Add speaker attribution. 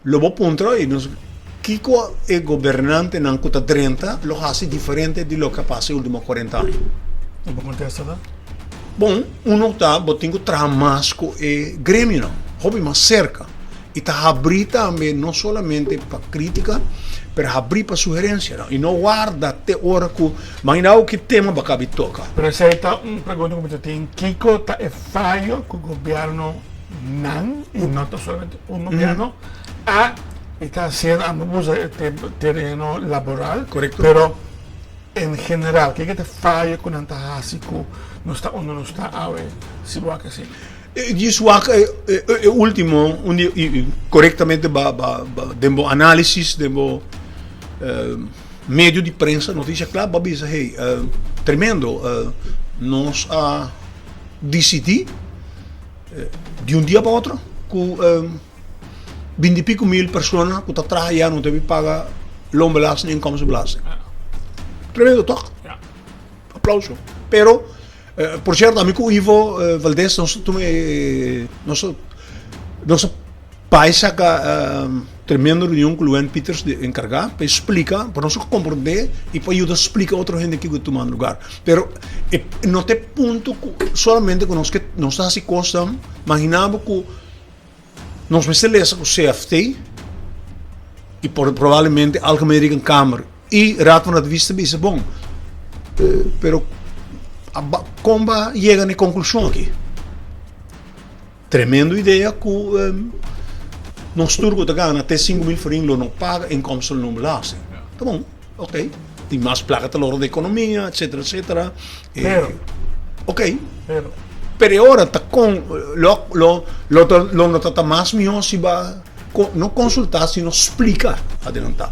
Speaker 1: lo vou punto e nos Kiko é governante na Kuta 30 lo hace diferente de lo que passa nos últimos 40 anos.
Speaker 2: E como contesta da?
Speaker 1: Bom, uno está botando trabalhar com o grêmio, não. Hobby mais cerca. E está abrir também, não somente para crítica, mas abrir para sugerência. Não? E não guarda até hora que, mas não que tema vai caber tocar.
Speaker 2: Pero essa aí está pergunta como tem Kiko está é falho que o governo não, e não está somente o governo, está sendo abuso de terreno laboral.
Speaker 1: Correcto.
Speaker 2: Pero em geral, o que é falho com a Tásico não está onde não está a ver, se vai que sim.
Speaker 1: Isso é o último, onde corretamente demo análise, demo meio de prensa, notícia clara, vai dizer, hey, tremendo, nós decidimos de dia para outro, com 20 e pico mil pessoas que estão trabalhando, não devem pagar loonbelasting e inkomstenbelasting. Tremendo toque. Aplauso. Pero, por certo, amigo Ivo Valdés, nosso país saca tremenda reunião com o Luan Peters de encargar, para explicar, para nós compreender e para ajudar a explicar a outra gente que está tomando lugar. Pero, não tem ponto somente que nós estamos costa, imaginamos que nós precisamos com o CFT e provavelmente a American Câmara e Raad van Adviesten diz, bom, pero como chega à conclusão aqui? Tremenda ideia que nós turcos da Gana até 5 mil forinhos não paga inkomsten não belasting. Tá bom, ok. Tem mais placa de loro da economia, etc, etc.
Speaker 2: Pero,
Speaker 1: ok.
Speaker 2: pero
Speaker 1: agora tá com lo não tá mais melhor se vai não consultar, se não explicar adiantar.